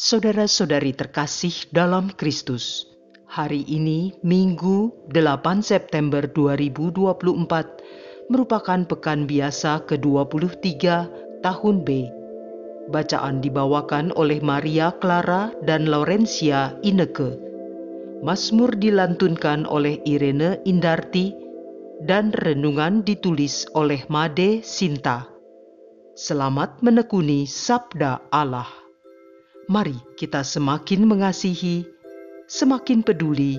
Saudara-saudari terkasih dalam Kristus, hari ini Minggu 8 September 2024 merupakan pekan biasa ke-23 tahun B. Bacaan dibawakan oleh Maria Clara dan Laurencia Ineke. Mazmur dilantunkan oleh Irene Indarti dan renungan ditulis oleh Made Sinta. Selamat menekuni Sabda Allah. Mari kita semakin mengasihi, semakin peduli,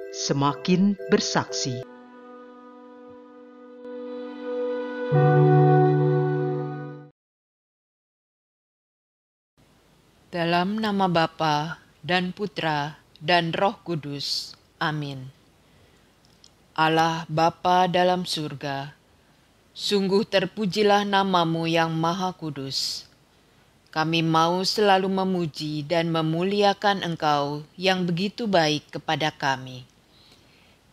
semakin bersaksi. Dalam nama Bapa dan Putra dan Roh Kudus. Amin. Allah Bapa dalam surga, sungguh terpujilah namamu yang maha kudus. Kami mau selalu memuji dan memuliakan Engkau yang begitu baik kepada kami.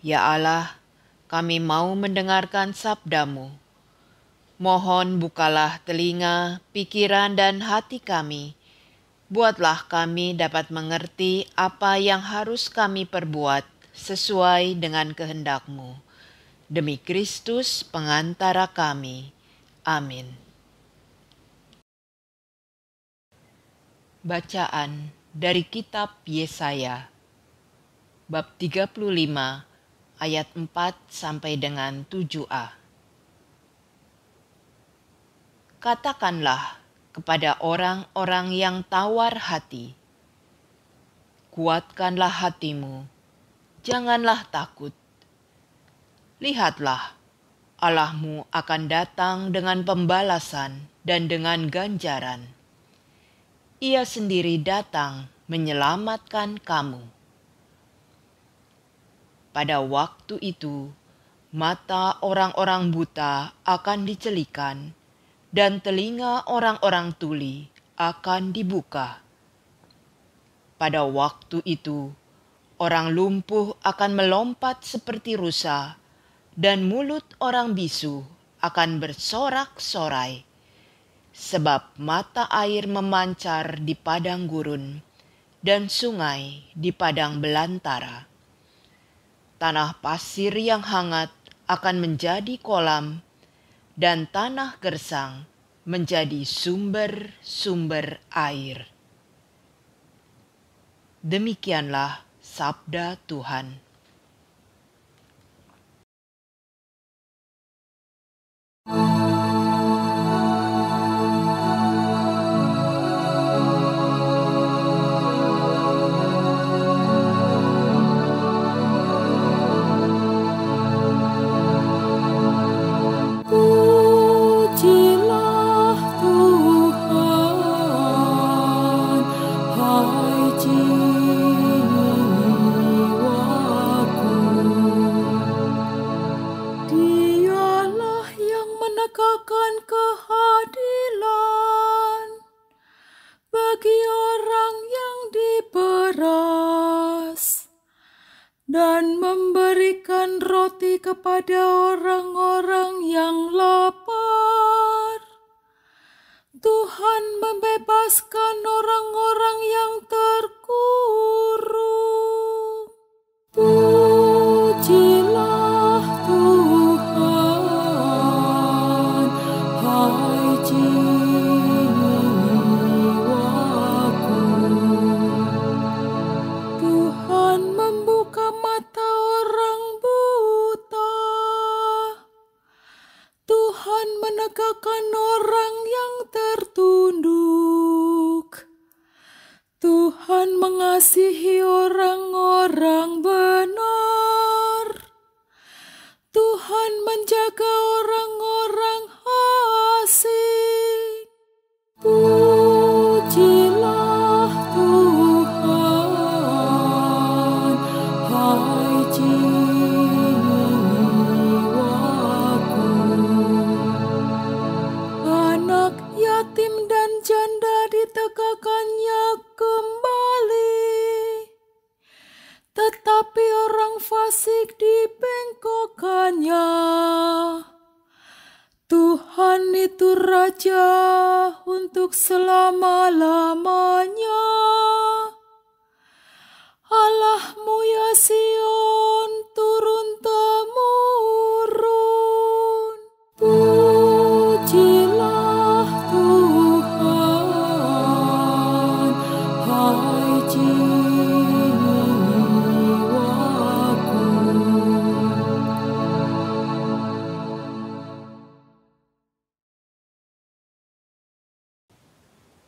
Ya Allah, kami mau mendengarkan sabdamu. Mohon bukalah telinga, pikiran dan hati kami. Buatlah kami dapat mengerti apa yang harus kami perbuat sesuai dengan kehendak-Mu. Demi Kristus pengantara kami. Amin. Bacaan dari kitab Yesaya, bab 35, ayat 4 sampai dengan 7a. Katakanlah kepada orang-orang yang tawar hati, kuatkanlah hatimu, janganlah takut. Lihatlah, Allahmu akan datang dengan pembalasan dan dengan ganjaran. Ia sendiri datang menyelamatkan kamu. Pada waktu itu, mata orang-orang buta akan dicelikan, dan telinga orang-orang tuli akan dibuka. Pada waktu itu, orang lumpuh akan melompat seperti rusa, dan mulut orang bisu akan bersorak-sorai. Sebab mata air memancar di padang gurun, dan sungai di padang belantara. Tanah pasir yang hangat akan menjadi kolam, dan tanah gersang menjadi sumber-sumber air. Demikianlah sabda Tuhan. Keadilan bagi orang yang diperas dan memberikan roti kepada orang-orang yang lapar. Tuhan membebaskan orang-orang yang terkurung. Pujilah Tuhan, hai jiwaku. Tuhan membuka mata orang buta. Tuhan menegakkan orang yang tertunduk. Tuhan mengasihi orang-orang benar. Tuhan menjaga orang-orang asing. Pujilah Tuhan, hai jiwaku. Anak yatim dan janda ditegakkannya kembali, tetapi orang fasik dibengkokkannya. Tuhan itu Raja untuk selama-lamanya. Allahmu ya Sion turun-temurun. Pujilah Tuhan, hai jiwaku.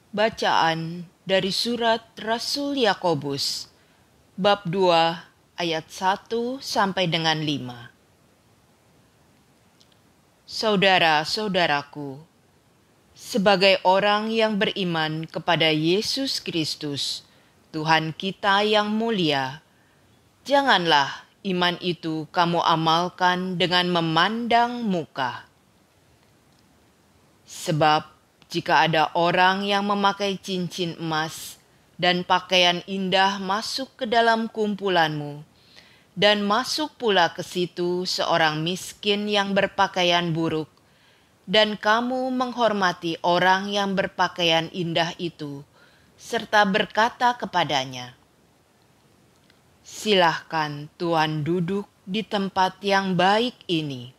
Bacaan dari surat Rasul Yakobus, bab 2 ayat 1 sampai dengan 5. Saudara-saudaraku, sebagai orang yang beriman kepada Yesus Kristus, Tuhan kita yang mulia, janganlah iman itu kamu amalkan dengan memandang muka. Sebab jika ada orang yang memakai cincin emas dan pakaian indah masuk ke dalam kumpulanmu, dan masuk pula ke situ seorang miskin yang berpakaian buruk, dan kamu menghormati orang yang berpakaian indah itu, serta berkata kepadanya, "Silahkan Tuan duduk di tempat yang baik ini."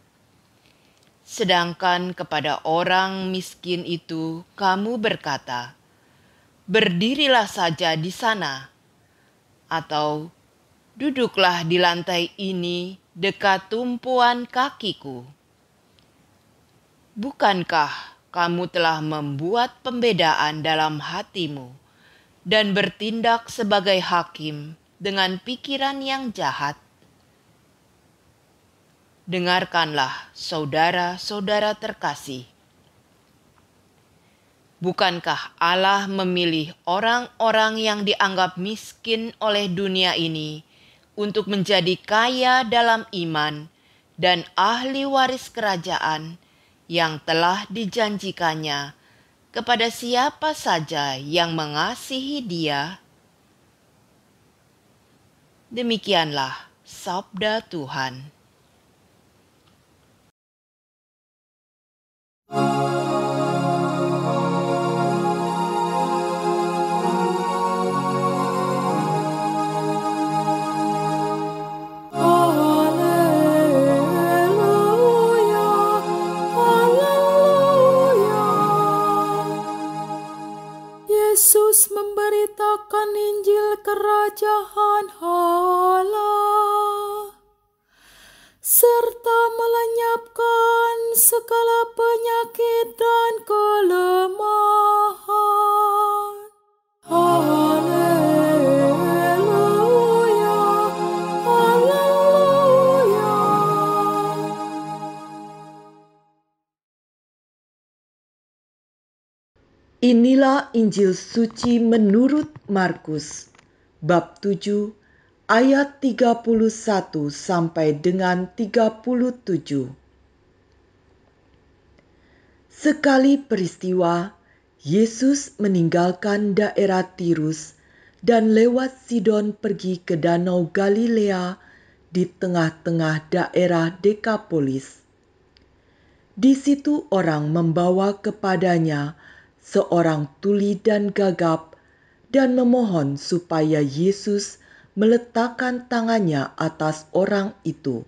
Sedangkan kepada orang miskin itu kamu berkata, "Berdirilah saja di sana," atau "Duduklah di lantai ini dekat tumpuan kakiku." Bukankah kamu telah membuat pembedaan dalam hatimu dan bertindak sebagai hakim dengan pikiran yang jahat? Dengarkanlah, saudara-saudara terkasih. Bukankah Allah memilih orang-orang yang dianggap miskin oleh dunia ini untuk menjadi kaya dalam iman dan ahli waris kerajaan yang telah dijanjikannya kepada siapa saja yang mengasihi Dia? Demikianlah sabda Tuhan. Yesus memberitakan Injil Kerajaan Allah serta melenyapkan segala penyakit dan kelemahan. Haleluya, haleluya. Inilah Injil suci menurut Markus, bab 7, ayat 31 sampai dengan 37. Sekali peristiwa, Yesus meninggalkan daerah Tirus dan lewat Sidon pergi ke Danau Galilea di tengah-tengah daerah Dekapolis. Di situ orang membawa kepadanya seorang tuli dan gagap dan memohon supaya Yesus meletakkan tangannya atas orang itu.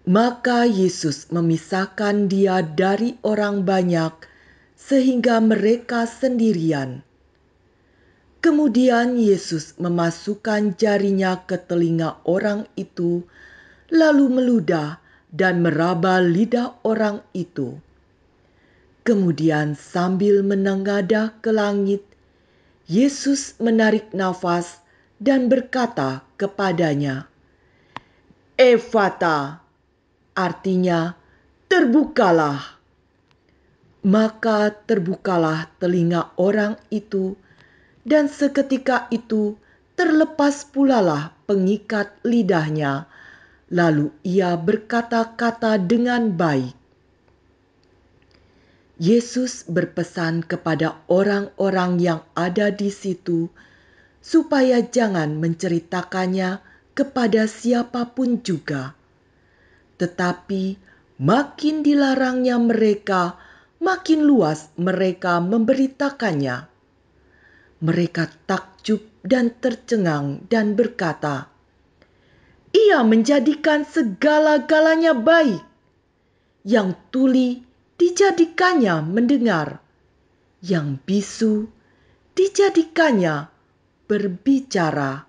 Maka Yesus memisahkan dia dari orang banyak sehingga mereka sendirian. Kemudian Yesus memasukkan jarinya ke telinga orang itu, lalu meludah dan meraba lidah orang itu. Kemudian sambil menengadah ke langit, Yesus menarik nafas dan berkata kepadanya, "Efata," artinya terbukalah. Maka terbukalah telinga orang itu, dan seketika itu terlepas pulalah pengikat lidahnya, lalu ia berkata-kata dengan baik. Yesus berpesan kepada orang-orang yang ada di situ supaya jangan menceritakannya kepada siapapun juga. Tetapi makin dilarangnya mereka, makin luas mereka memberitakannya. Mereka takjub dan tercengang dan berkata, "Ia menjadikan segala-galanya baik. Yang tuli dijadikannya mendengar, yang bisu dijadikannya berbicara."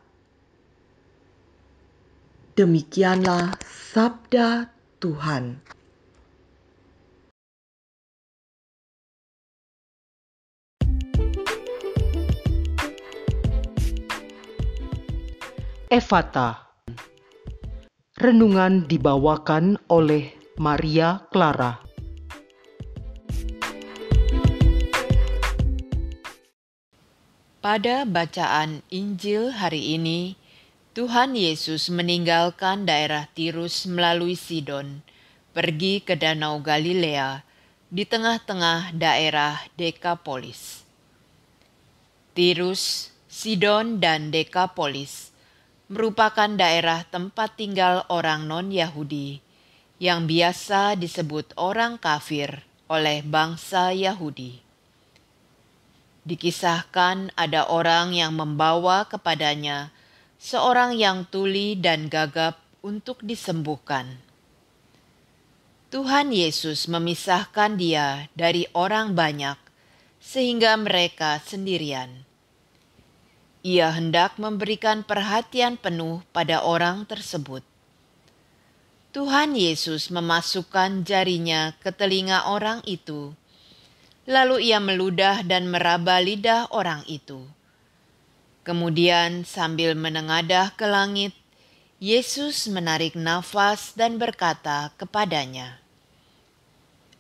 Demikianlah sabda Tuhan. Efata. Renungan dibawakan oleh Maria Clara. Pada bacaan Injil hari ini, Tuhan Yesus meninggalkan daerah Tirus melalui Sidon, pergi ke Danau Galilea di tengah-tengah daerah Dekapolis. Tirus, Sidon, dan Dekapolis merupakan daerah tempat tinggal orang non-Yahudi yang biasa disebut orang kafir oleh bangsa Yahudi. Dikisahkan ada orang yang membawa kepadanya seorang yang tuli dan gagap untuk disembuhkan. Tuhan Yesus memisahkan dia dari orang banyak sehingga mereka sendirian. Ia hendak memberikan perhatian penuh pada orang tersebut. Tuhan Yesus memasukkan jarinya ke telinga orang itu, lalu ia meludah dan meraba lidah orang itu. Kemudian sambil menengadah ke langit, Yesus menarik nafas dan berkata kepadanya,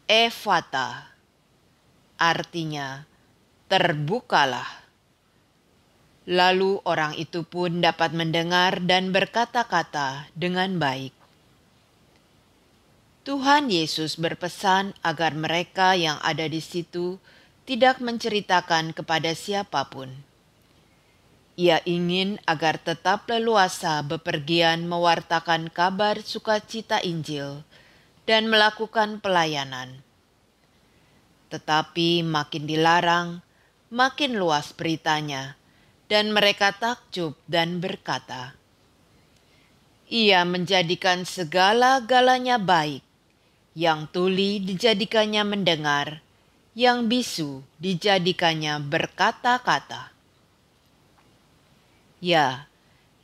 "Efata," artinya, terbukalah. Lalu orang itu pun dapat mendengar dan berkata-kata dengan baik. Tuhan Yesus berpesan agar mereka yang ada di situ tidak menceritakan kepada siapapun. Ia ingin agar tetap leluasa bepergian mewartakan kabar sukacita Injil dan melakukan pelayanan. Tetapi makin dilarang, makin luas beritanya, dan mereka takjub dan berkata, "Ia menjadikan segala-galanya baik. Yang tuli dijadikannya mendengar, yang bisu dijadikannya berkata-kata." Ya,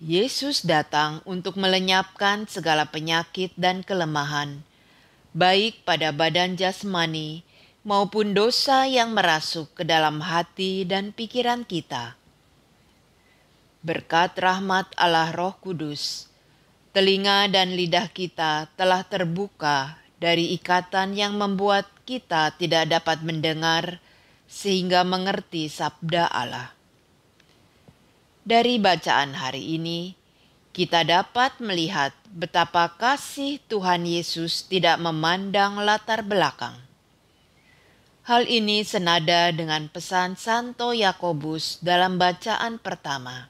Yesus datang untuk melenyapkan segala penyakit dan kelemahan, baik pada badan jasmani maupun dosa yang merasuk ke dalam hati dan pikiran kita. Berkat rahmat Allah Roh Kudus, telinga dan lidah kita telah terbuka dari ikatan yang membuat kita tidak dapat mendengar sehingga mengerti sabda Allah. Dari bacaan hari ini, kita dapat melihat betapa kasih Tuhan Yesus tidak memandang latar belakang. Hal ini senada dengan pesan Santo Yakobus dalam bacaan pertama.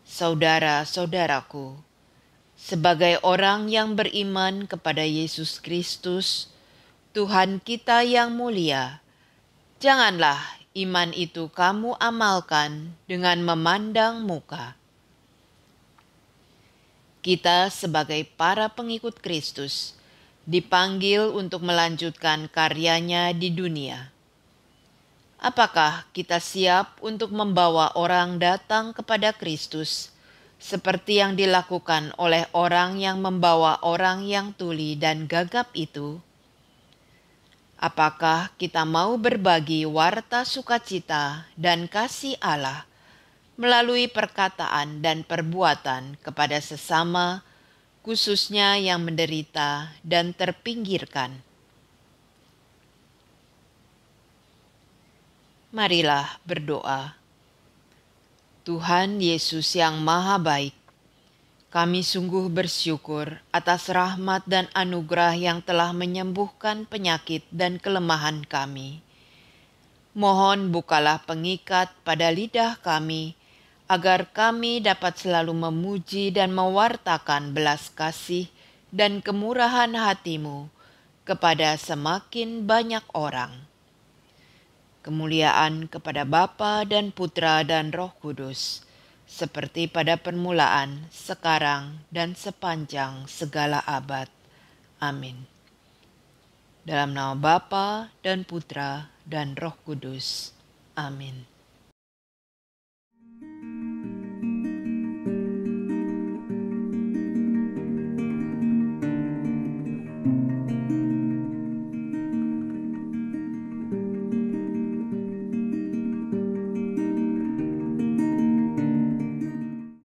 Saudara-saudaraku, sebagai orang yang beriman kepada Yesus Kristus, Tuhan kita yang mulia, janganlah iman itu kamu amalkan dengan memandang muka. Kita sebagai para pengikut Kristus dipanggil untuk melanjutkan karyanya di dunia. Apakah kita siap untuk membawa orang datang kepada Kristus seperti yang dilakukan oleh orang yang membawa orang yang tuli dan gagap itu? Apakah kita mau berbagi warta sukacita dan kasih Allah melalui perkataan dan perbuatan kepada sesama, khususnya yang menderita dan terpinggirkan? Marilah berdoa. Tuhan Yesus yang Maha Baik, kami sungguh bersyukur atas rahmat dan anugerah yang telah menyembuhkan penyakit dan kelemahan kami. Mohon bukalah pengikat pada lidah kami, agar kami dapat selalu memuji dan mewartakan belas kasih dan kemurahan hatimu kepada semakin banyak orang. Kemuliaan kepada Bapa dan Putra dan Roh Kudus, seperti pada permulaan, sekarang, dan sepanjang segala abad. Amin. Dalam nama Bapa dan Putra dan Roh Kudus. Amin.